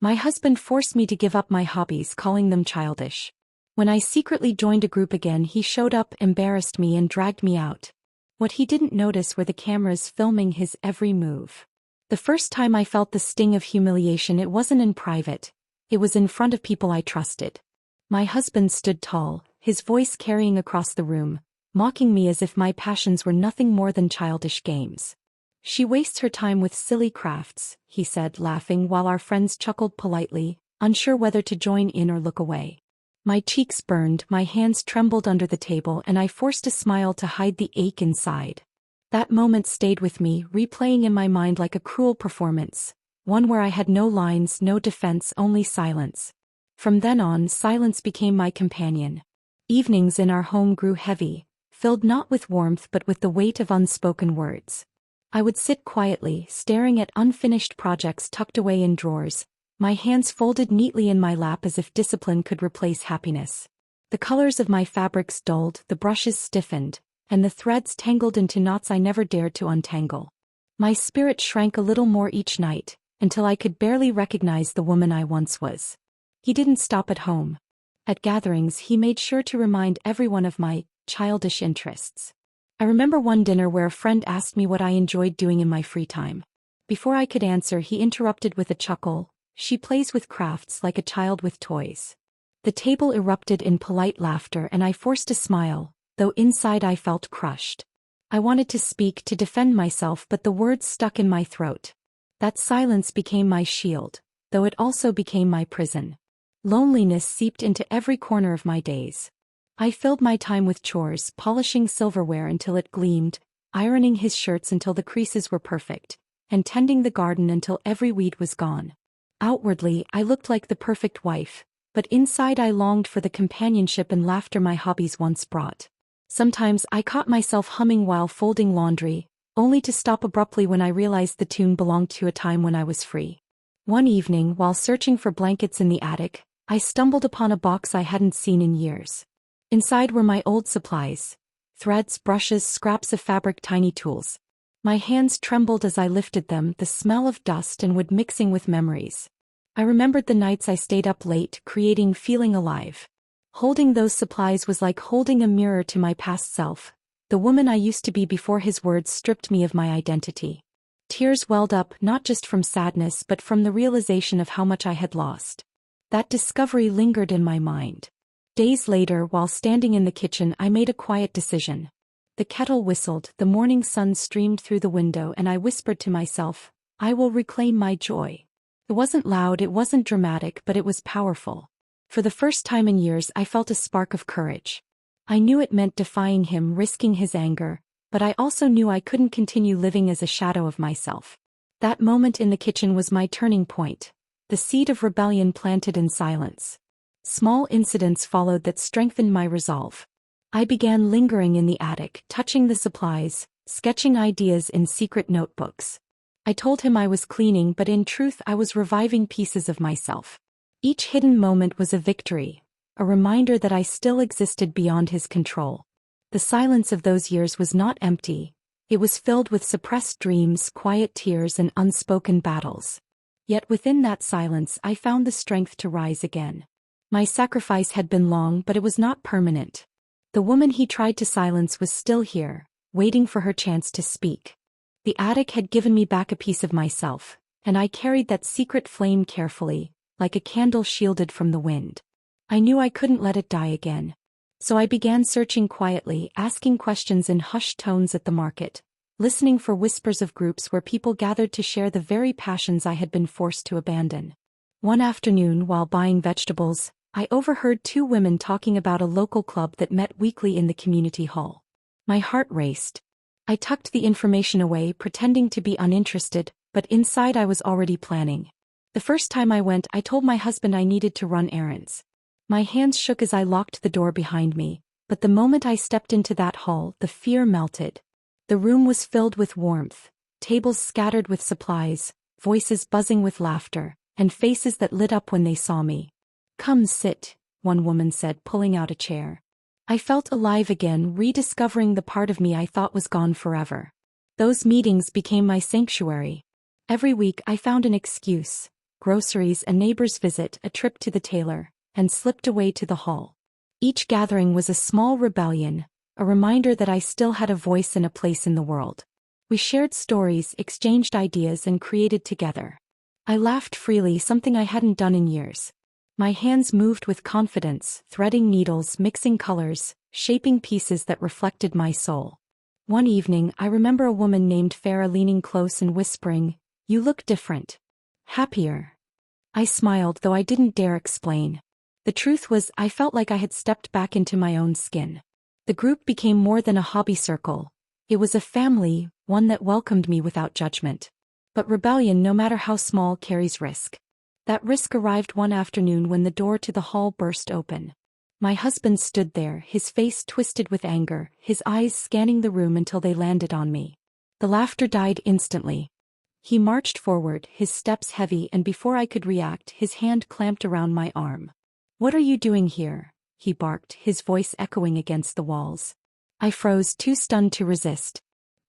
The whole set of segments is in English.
My husband forced me to give up my hobbies, calling them childish. When I secretly joined a group again, he showed up, embarrassed me, and dragged me out. What he didn't notice were the cameras filming his every move. The first time I felt the sting of humiliation, it wasn't in private. It was in front of people I trusted. My husband stood tall, his voice carrying across the room, mocking me as if my passions were nothing more than childish games. "She wastes her time with silly crafts," he said, laughing, while our friends chuckled politely, unsure whether to join in or look away. My cheeks burned, my hands trembled under the table, and I forced a smile to hide the ache inside. That moment stayed with me, replaying in my mind like a cruel performance, one where I had no lines, no defense, only silence. From then on, silence became my companion. Evenings in our home grew heavy, filled not with warmth but with the weight of unspoken words. I would sit quietly, staring at unfinished projects tucked away in drawers, my hands folded neatly in my lap as if discipline could replace happiness. The colors of my fabrics dulled, the brushes stiffened, and the threads tangled into knots I never dared to untangle. My spirit shrank a little more each night, until I could barely recognize the woman I once was. He didn't stop at home. At gatherings, he made sure to remind everyone of my childish interests. I remember one dinner where a friend asked me what I enjoyed doing in my free time. Before I could answer, he interrupted with a chuckle. "She plays with crafts like a child with toys." The table erupted in polite laughter, and I forced a smile, though inside I felt crushed. I wanted to speak, to defend myself, but the words stuck in my throat. That silence became my shield, though it also became my prison. Loneliness seeped into every corner of my days. I filled my time with chores, polishing silverware until it gleamed, ironing his shirts until the creases were perfect, and tending the garden until every weed was gone. Outwardly, I looked like the perfect wife, but inside I longed for the companionship and laughter my hobbies once brought. Sometimes I caught myself humming while folding laundry, only to stop abruptly when I realized the tune belonged to a time when I was free. One evening, while searching for blankets in the attic, I stumbled upon a box I hadn't seen in years. Inside were my old supplies: threads, brushes, scraps of fabric, tiny tools. My hands trembled as I lifted them, the smell of dust and wood mixing with memories. I remembered the nights I stayed up late, creating, feeling alive. Holding those supplies was like holding a mirror to my past self, the woman I used to be before his words stripped me of my identity. Tears welled up, not just from sadness but from the realization of how much I had lost. That discovery lingered in my mind. Days later, while standing in the kitchen, I made a quiet decision. The kettle whistled, the morning sun streamed through the window, and I whispered to myself, "I will reclaim my joy." It wasn't loud, it wasn't dramatic, but it was powerful. For the first time in years, I felt a spark of courage. I knew it meant defying him, risking his anger, but I also knew I couldn't continue living as a shadow of myself. That moment in the kitchen was my turning point, the seed of rebellion planted in silence. Small incidents followed that strengthened my resolve. I began lingering in the attic, touching the supplies, sketching ideas in secret notebooks. I told him I was cleaning, but in truth I was reviving pieces of myself. Each hidden moment was a victory, a reminder that I still existed beyond his control. The silence of those years was not empty. It was filled with suppressed dreams, quiet tears, and unspoken battles. Yet within that silence I found the strength to rise again. My sacrifice had been long, but it was not permanent. The woman he tried to silence was still here, waiting for her chance to speak. The attic had given me back a piece of myself, and I carried that secret flame carefully, like a candle shielded from the wind. I knew I couldn't let it die again. So I began searching quietly, asking questions in hushed tones at the market, listening for whispers of groups where people gathered to share the very passions I had been forced to abandon. One afternoon, while buying vegetables, I overheard two women talking about a local club that met weekly in the community hall. My heart raced. I tucked the information away, pretending to be uninterested, but inside I was already planning. The first time I went, I told my husband I needed to run errands. My hands shook as I locked the door behind me, but the moment I stepped into that hall, the fear melted. The room was filled with warmth, tables scattered with supplies, voices buzzing with laughter, and faces that lit up when they saw me. "Come sit," one woman said, pulling out a chair. I felt alive again, rediscovering the part of me I thought was gone forever. Those meetings became my sanctuary. Every week I found an excuse, groceries, a neighbor's visit, a trip to the tailor, and slipped away to the hall. Each gathering was a small rebellion, a reminder that I still had a voice and a place in the world. We shared stories, exchanged ideas, and created together. I laughed freely, something I hadn't done in years. My hands moved with confidence, threading needles, mixing colors, shaping pieces that reflected my soul. One evening, I remember a woman named Farah leaning close and whispering, "You look different. Happier." I smiled, though I didn't dare explain. The truth was, I felt like I had stepped back into my own skin. The group became more than a hobby circle. It was a family, one that welcomed me without judgment. But rebellion, no matter how small, carries risk. That risk arrived one afternoon when the door to the hall burst open. My husband stood there, his face twisted with anger, his eyes scanning the room until they landed on me. The laughter died instantly. He marched forward, his steps heavy, and before I could react, his hand clamped around my arm. "What are you doing here?" he barked, his voice echoing against the walls. I froze, too stunned to resist.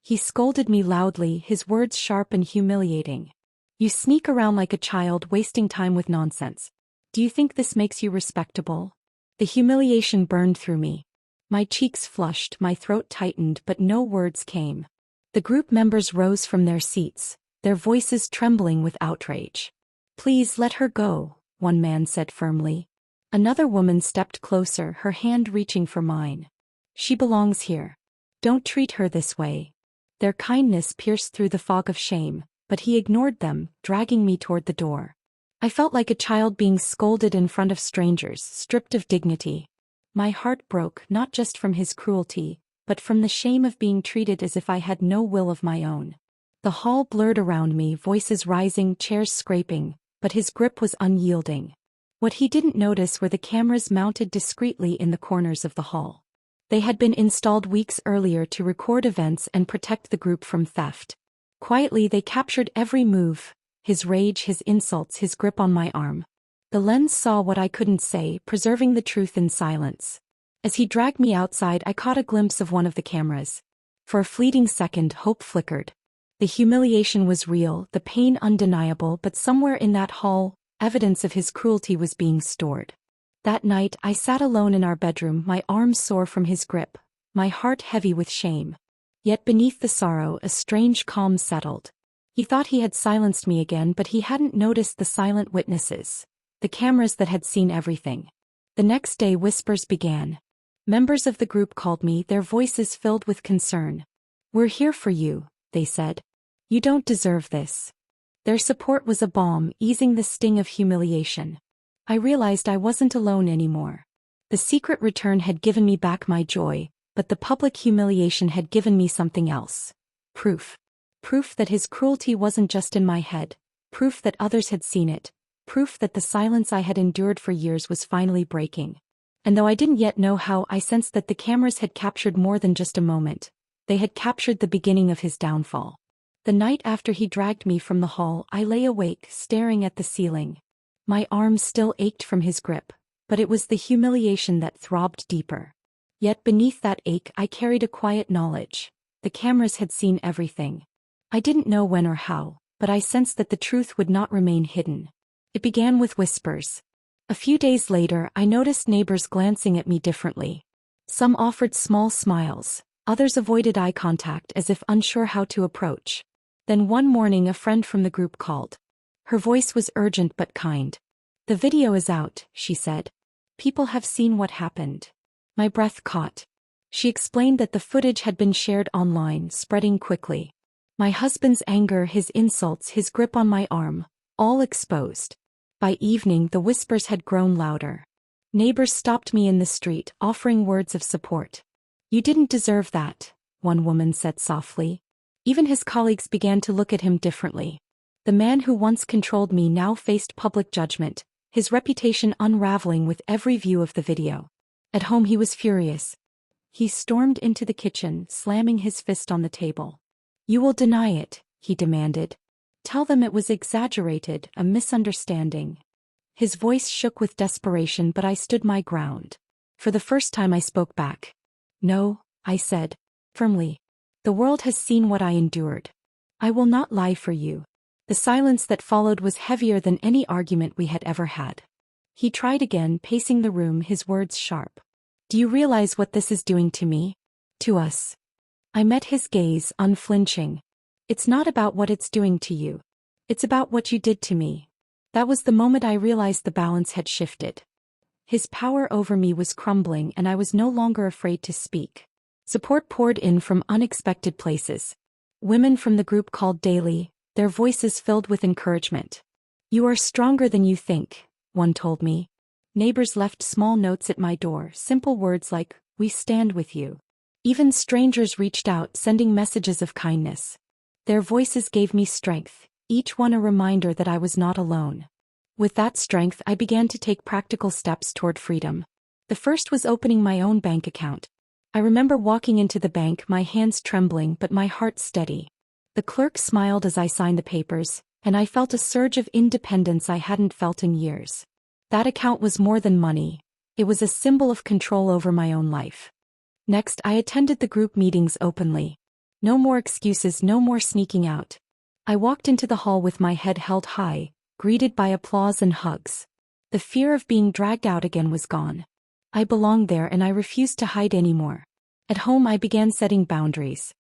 He scolded me loudly, his words sharp and humiliating. "You sneak around like a child, wasting time with nonsense. Do you think this makes you respectable?" The humiliation burned through me. My cheeks flushed, my throat tightened, but no words came. The group members rose from their seats, their voices trembling with outrage. "Please let her go," one man said firmly. Another woman stepped closer, her hand reaching for mine. "She belongs here. Don't treat her this way." Their kindness pierced through the fog of shame, but he ignored them, dragging me toward the door. I felt like a child being scolded in front of strangers, stripped of dignity. My heart broke, not just from his cruelty, but from the shame of being treated as if I had no will of my own. The hall blurred around me, voices rising, chairs scraping, but his grip was unyielding. What he didn't notice were the cameras mounted discreetly in the corners of the hall. They had been installed weeks earlier to record events and protect the group from theft. Quietly, they captured every move. His rage, his insults, his grip on my arm. The lens saw what I couldn't say, preserving the truth in silence. As he dragged me outside, I caught a glimpse of one of the cameras. For a fleeting second, hope flickered. The humiliation was real, the pain undeniable, but somewhere in that hall, evidence of his cruelty was being stored. That night, I sat alone in our bedroom, my arms sore from his grip, my heart heavy with shame. Yet beneath the sorrow, a strange calm settled. He thought he had silenced me again, but he hadn't noticed the silent witnesses, the cameras that had seen everything. The next day, whispers began. Members of the group called me, their voices filled with concern. "We're here for you," they said. "You don't deserve this." Their support was a balm, easing the sting of humiliation. I realized I wasn't alone anymore. The secret return had given me back my joy, but the public humiliation had given me something else. Proof. Proof that his cruelty wasn't just in my head. Proof that others had seen it. Proof that the silence I had endured for years was finally breaking. And though I didn't yet know how, I sensed that the cameras had captured more than just a moment. They had captured the beginning of his downfall. The night after he dragged me from the hall, I lay awake, staring at the ceiling. My arms still ached from his grip, but it was the humiliation that throbbed deeper. Yet beneath that ache, I carried a quiet knowledge. The cameras had seen everything. I didn't know when or how, but I sensed that the truth would not remain hidden. It began with whispers. A few days later, I noticed neighbors glancing at me differently. Some offered small smiles, others avoided eye contact as if unsure how to approach. Then one morning, a friend from the group called. Her voice was urgent but kind. "The video is out," she said. "People have seen what happened." My breath caught. She explained that the footage had been shared online, spreading quickly. My husband's anger, his insults, his grip on my arm, all exposed. By evening, the whispers had grown louder. Neighbors stopped me in the street, offering words of support. "You didn't deserve that," one woman said softly. Even his colleagues began to look at him differently. The man who once controlled me now faced public judgment, his reputation unraveling with every view of the video. At home, he was furious. He stormed into the kitchen, slamming his fist on the table. "You will deny it," he demanded. "Tell them it was exaggerated, a misunderstanding." His voice shook with desperation, but I stood my ground. For the first time, I spoke back. "No," I said, firmly. "The world has seen what I endured. I will not lie for you." The silence that followed was heavier than any argument we had ever had. He tried again, pacing the room, his words sharp. Do you realize what this is doing to me? To us. I met his gaze, unflinching. It's not about what it's doing to you. It's about what you did to me. That was the moment I realized the balance had shifted. His power over me was crumbling and I was no longer afraid to speak. Support poured in from unexpected places. Women from the group called daily, their voices filled with encouragement. You are stronger than you think, one told me. Neighbors left small notes at my door, simple words like, we stand with you. Even strangers reached out, sending messages of kindness. Their voices gave me strength, each one a reminder that I was not alone. With that strength, I began to take practical steps toward freedom. The first was opening my own bank account. I remember walking into the bank, my hands trembling but my heart steady. The clerk smiled as I signed the papers, and I felt a surge of independence I hadn't felt in years. That account was more than money. It was a symbol of control over my own life. Next, I attended the group meetings openly. No more excuses, no more sneaking out. I walked into the hall with my head held high, greeted by applause and hugs. The fear of being dragged out again was gone. I belonged there and I refused to hide anymore. At home I began setting boundaries.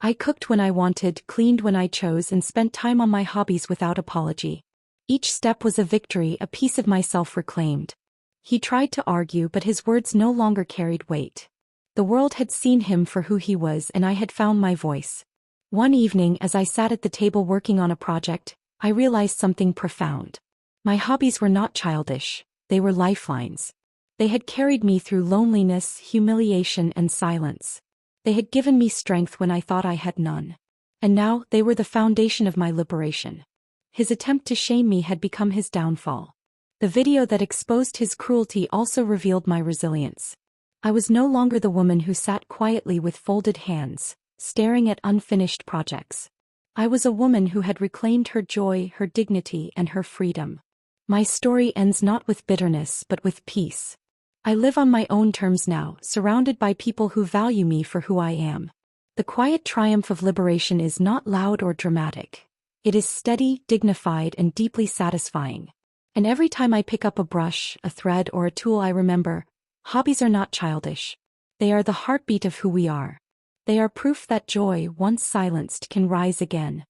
I cooked when I wanted, cleaned when I chose, and spent time on my hobbies without apology. Each step was a victory, a piece of myself reclaimed. He tried to argue, but his words no longer carried weight. The world had seen him for who he was and I had found my voice. One evening, as I sat at the table working on a project, I realized something profound. My hobbies were not childish, they were lifelines. They had carried me through loneliness, humiliation, and silence. They had given me strength when I thought I had none. And now, they were the foundation of my liberation. His attempt to shame me had become his downfall. The video that exposed his cruelty also revealed my resilience. I was no longer the woman who sat quietly with folded hands, staring at unfinished projects. I was a woman who had reclaimed her joy, her dignity, and her freedom. My story ends not with bitterness but with peace. I live on my own terms now, surrounded by people who value me for who I am. The quiet triumph of liberation is not loud or dramatic. It is steady, dignified, and deeply satisfying. And every time I pick up a brush, a thread, or a tool, I remember, hobbies are not childish. They are the heartbeat of who we are. They are proof that joy, once silenced, can rise again.